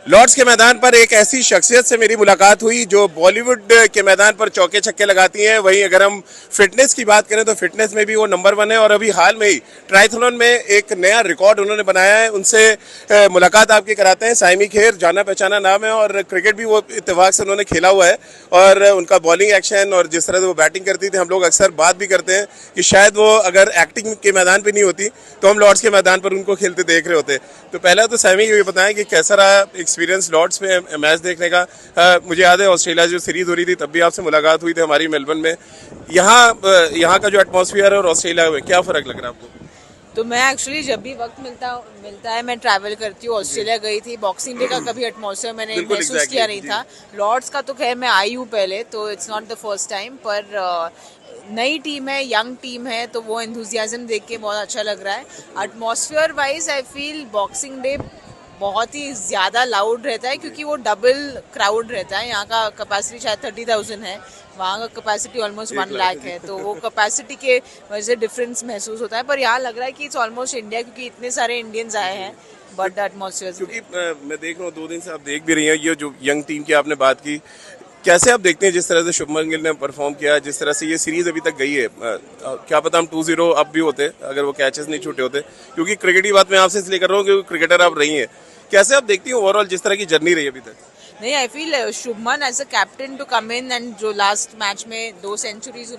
Lord's के मैदान पर एक ऐसी शख्सियत से मेरी मुलाकात हुई जो बॉलीवुड के मैदान पर चौके छक्के लगाती हैं। वहीं अगर हम फिटनेस की बात करें तो फिटनेस में भी वो नंबर 1 है और अभी हाल में ही ट्रायथलॉन में एक नया रिकॉर्ड उन्होंने बनाया है। उनसे मुलाकात आपकी कराते हैं। साइमी खेर जाना पहचाना नाम है और क्रिकेट भी वो इत्तेफाक से उन्होंने खेला हुआ है और उनका बॉलिंग एक्शन और जिस तरह से वो बैटिंग करती थी, हम लोग अक्सर बात भी करते हैं कि शायद वो अगर एक्टिंग के मैदान पर नहीं होती तो हम लॉर्ड्स के मैदान पर उनको खेलते देख रहे होते। तो पहले तो साइमी ये बताएं कि कैसा रहा एक्सपीरियंस लॉर्ड्स में मैच देखने का। मुझे याद है ऑस्ट्रेलिया जो सीरीज हो रही थी तब भी आपसे मुलाकात हुई थी हमारी मेलबर्न में। यहाँ का जो एटमॉस्फेयर है और ऑस्ट्रेलिया में क्या फ़र्क लग रहा है आपको? तो मैं एक्चुअली जब भी वक्त मिलता है मैं ट्रैवल करती हूँ। ऑस्ट्रेलिया गई थी, बॉक्सिंग डे का कभी एटमॉस्फेयर मैंने महसूस किया नहीं था। लॉर्ड्स का तो खैर मैं आई हूँ पहले, तो it's not the first time, पर नई टीम है, यंग टीम है, तो वो एंथुजियाज्म देख के बहुत अच्छा लग रहा है। Atmosphere wise I feel boxing day बहुत ही ज़्यादा लाउड रहता है क्योंकि वो डबल क्राउड रहता है। यहाँ का कैपेसिटी शायद 30,000 है, वहाँ का कैपेसिटी ऑलमोस्ट 1 लाख है, तो वो कैपेसिटी के वजह से डिफरेंस महसूस होता है। पर यहाँ लग रहा है कि इट्स ऑलमोस्ट इंडिया क्योंकि इतने सारे इंडियंस आए हैं। बट एटमॉस्फेयर क्योंकि मैं देख रहा हूँ 2 दिन से आप देख भी रही हैं ये जो यंग टीम की आपने बात की, कैसे आप देखते हैं जिस तरह से शुभमन गिल ने परफॉर्म किया, जिस तरह से ये सीरीज अभी तक गई है? क्या पता हम 2-0 अब भी होते अगर वो कैचेस नहीं छूटे होते, क्योंकि क्रिकेट की बात मैं आपसे इसलिए कर रहा हूँ क्योंकि क्रिकेटर आप रही हैं। कैसे आप देखती हैं ओवरऑल जिस तरह की जर्नी रही अभी तक? नहीं, I feel Shubman as a captain to come in and जो लास्ट मैच में 2 सेंचुरीज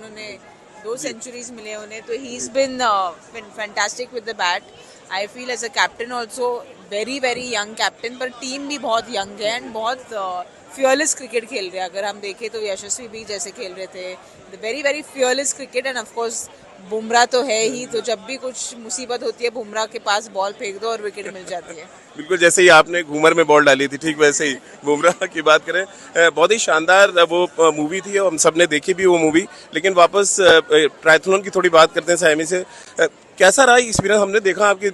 मिले उन्हें, तो he is been fantastic with the bat. I feel as a captain also very very young captain, पर टीम भी बहुत यंग है and बहुत फियरलेस क्रिकेट खेल रहे हैं। अगर हम देखें तो यशस्वी भी जैसे खेल रहे थे, very very fearless cricket. And of course Bumrah तो है ही, तो जब भी कुछ मुसीबत होती है बुमराह के पास बॉल फेंक दो और विकेट मिल जाती है। बिल्कुल, जैसे ही आपने घूमर में बॉल डाली थी ठीक वैसे ही बुमराह की बात करें, बहुत ही शानदार वो मूवी थी और हम सब ने देखी भी वो मूवी। लेकिन वापस ट्रायथलॉन की थोड़ी बात करते हैं साइमी से। कैसा रहा एक्सपीरियंस? हमने देखा आपकी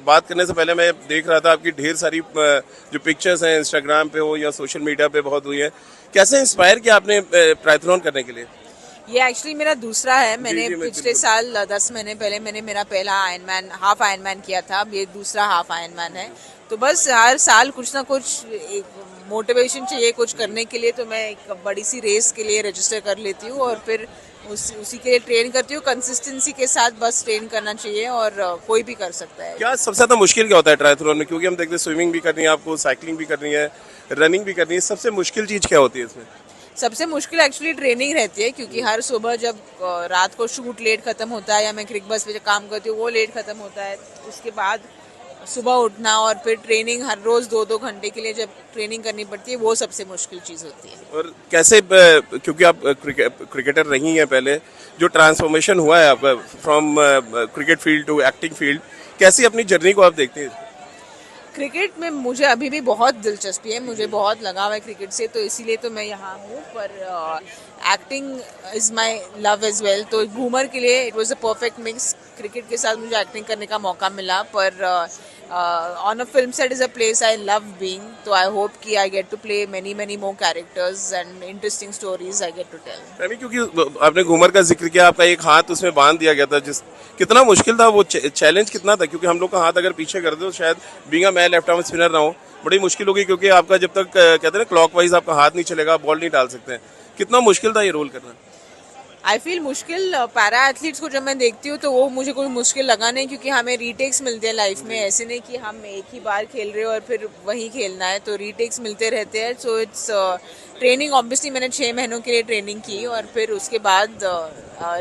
बात करने से पहले मैं देख रहा था आपकी ढेर सारी जो पिक्चर्स हैं इंस्टाग्राम पे हो या सोशल मीडिया पे बहुत हुई हैं। कैसे इंस्पायर किया आपने ट्रायथलॉन करने के लिए? ये एक्चुअली मेरा दूसरा है। मैंने पिछले साल 10 महीने पहले मैंने मेरा पहला आयरनमैन हाफ आयरनमैन किया था, अब ये दूसरा हाफ आयरनमैन है। तो बस हर साल कुछ ना कुछ एक मोटिवेशन चाहिए कुछ करने के लिए, तो मैं एक बड़ी सी रेस के लिए रजिस्टर कर लेती हूँ और फिर उसी के लिए ट्रेन करती हूँ। कंसिस्टेंसी के साथ बस ट्रेन करना चाहिए और कोई भी कर सकता है। क्या सबसे ज़्यादा मुश्किल क्या होता है ट्रायथलॉन में? क्योंकि हम देखते हैं स्विमिंग भी करनी है आपको, साइकिलिंग भी करनी है, रनिंग भी करनी है, सबसे मुश्किल चीज़ क्या होती है इसमें? सबसे मुश्किल एक्चुअली ट्रेनिंग रहती है क्योंकि हर सुबह जब रात को शूट लेट खत्म होता है या मैं क्रिक बस पे जो काम करती हूँ वो लेट खत्म होता है, उसके बाद सुबह उठना और फिर ट्रेनिंग हर रोज 2-2 घंटे के लिए जब ट्रेनिंग करनी पड़ती है, वो सबसे मुश्किल चीज़ होती है। और कैसे क्योंकि आप क्रिकेटर रही हैं पहले, जो ट्रांसफॉर्मेशन हुआ है आपका from cricket field to acting field, कैसी अपनी जर्नी को आप देखते हैं? क्रिकेट में मुझे अभी भी बहुत दिलचस्पी है, मुझे बहुत लगाव है क्रिकेट से, तो इसीलिए तो मैं यहाँ हूँ। पर acting is my love as well, तो घूमर के लिए it was a perfect mix. Cricket के साथ मुझे एक्टिंग करने का मौका मिला, पर on a film set is a place I love being, तो आई होप कि I get to play many many more characters and interesting stories I get to tell. क्योंकि आपने घूमर का जिक्र किया, आपका एक हाथ उसमें बांध दिया गया था, जिस कितना मुश्किल था वो चैलेंज कितना था? क्योंकि हम लोग का हाथ अगर पीछे कर दे तो शायद बीइंग अ मैं लेफ्ट आर्म स्पिनर ना हो, बड़ी मुश्किल होगी क्योंकि आपका जब तक कहते हैं ना क्लॉकवाइज आपका हाथ नहीं चलेगा बॉल नहीं डाल सकते हैं। कितना मुश्किल था ये रोल करना? आई फील मुश्किल पैरा एथलीट्स को जब मैं देखती हूँ तो वो मुझे कोई मुश्किल लगा नहीं, क्योंकि हमें रीटेक्स मिलते हैं लाइफ में। ऐसे नहीं कि हम एक ही बार खेल रहे हो और फिर वही खेलना है, तो रीटेक्स मिलते रहते हैं। सो इट्स ट्रेनिंग ऑब्वियसली मैंने 6 महीनों के लिए ट्रेनिंग की और फिर उसके बाद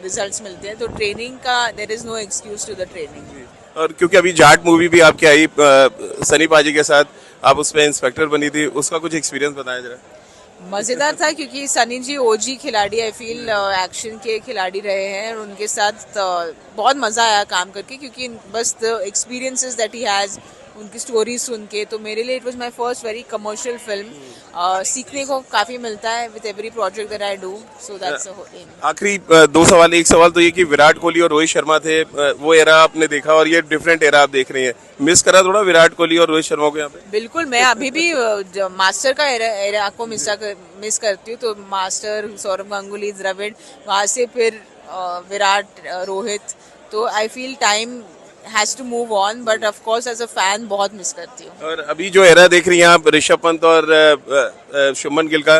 रिजल्ट्स मिलते हैं, तो ट्रेनिंग का there is no excuse to the training. और क्योंकि अभी जाट मूवी भी आपकी आई सनी पाजी के साथ, आप उसमें इंस्पेक्टर बनी थी, उसका कुछ एक्सपीरियंस बताया जरा। मज़ेदार था क्योंकि सनी जी ओजी खिलाड़ी आई फील एक्शन के खिलाड़ी रहे हैं और उनके साथ बहुत मज़ा आया काम करके, क्योंकि बस the experiences that he has, उनकी स्टोरी सुन के, तो मेरे लिए it was my first very commercial film. सीखने को काफ़ी मिलता है with every project that I do, so that's um. आखिरी 2 सवाल। एक सवाल तो ये कि विराट कोहली और रोहित शर्मा थे, वो एरा आपने देखा और ये डिफरेंट एरा आप देख रही हैं, मिस करा थोड़ा विराट कोहली और रोहित शर्मा को यहाँ पे? बिल्कुल, मैं अभी भी मास्टर का एरा को मिस करती हूँ। तो मास्टर सौरभ गांगुली, द्रविड़, वहाँ से फिर विराट, रोहित, तो I feel time has to move on, but of course as a fan बहुत मिस करती हूँ। और अभी जो एरा देख रही हैं आप ऋषभ पंत और शुभमन गिल का,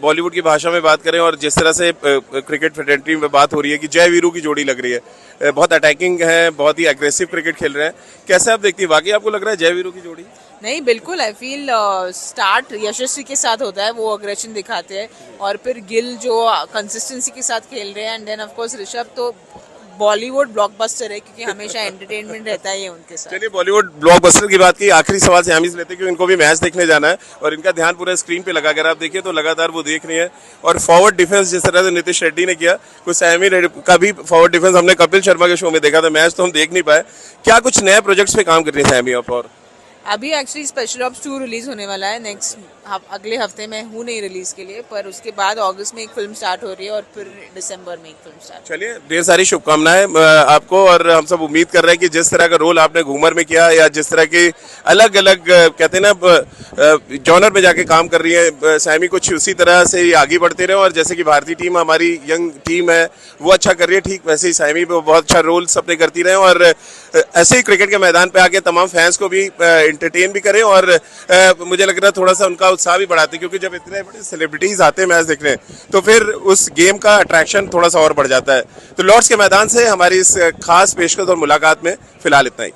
बॉलीवुड की भाषा में बात करें और जिस तरह से क्रिकेट फेडरेटरी में बात हो रही है कि जय वीरू की जोड़ी लग रही है, बहुत अटैकिंग है, बहुत ही एग्रेसिव क्रिकेट खेल रहे हैं, कैसे आप देखती है? वाकई आपको लग रहा है जय वीरू की जोड़ी? नहीं, बिल्कुल। आई फील स्टार्ट यशस्वी के साथ होता है, वो अग्रेशन दिखाते हैं, और फिर गिल जो कंसिस्टेंसी के साथ खेल रहे हैं, and then of course Rishabh तो बॉलीवुड ब्लॉकबस्टर है, क्योंकि हमेशा एंटरटेनमेंट रहता है ये उनके साथ। चलिए, बॉलीवुड ब्लॉकबस्टर की बात की, आखिरी सवाल से हम इस लेते हैं कि इनको भी मैच देखने जाना है और इनका ध्यान पूरा स्क्रीन पे लगा, अगर आप देखिए तो लगातार वो देख रही है। और फॉरवर्ड डिफेंस जिस तरह से नीतीश रेड्डी ने किया, कुछ सैमी का भी फॉरवर्ड डिफेंस हमने कपिल शर्मा के शो में देखा था, मैच तो हम देख नहीं पाए। क्या कुछ नए प्रोजेक्ट्स पे काम कर रही है सैमी आप? और अभी एक्चुअली स्पेशल ऑप्स 2 रिलीज होने वाला है नेक्स्ट अगले हफ्ते में, हूँ नहीं रिलीज के लिए, पर उसके बाद अगस्त में एक फिल्म स्टार्ट हो रही है और फिर दिसंबर में एक फिल्म स्टार्ट। चलिए, ढेर सारी शुभकामनाएं आपको, और हम सब उम्मीद कर रहे हैं कि जिस तरह का रोल आपने घूमर में किया, या जिस तरह की अलग अलग कहते हैं ना जॉनर में जाके काम कर रही है सैमी, कुछ उसी तरह से ही आगे बढ़ते रहे। और जैसे कि भारतीय टीम हमारी यंग टीम है वो अच्छा कर रही है, ठीक वैसे ही सैमी भी बहुत अच्छा रोल अपने करती रहे, और ऐसे ही क्रिकेट के मैदान पे आके तमाम फैंस को भी एंटरटेन भी करें, और मुझे लग रहा है थोड़ा सा उनका उत्साह भी बढ़ाते, क्योंकि जब इतने बड़े सेलिब्रिटीज आते हैं मैच देखने तो फिर उस गेम का अट्रैक्शन थोड़ा सा और बढ़ जाता है। तो लॉर्ड्स के मैदान से हमारी इस खास पेशकश और मुलाकात में फिलहाल इतना ही।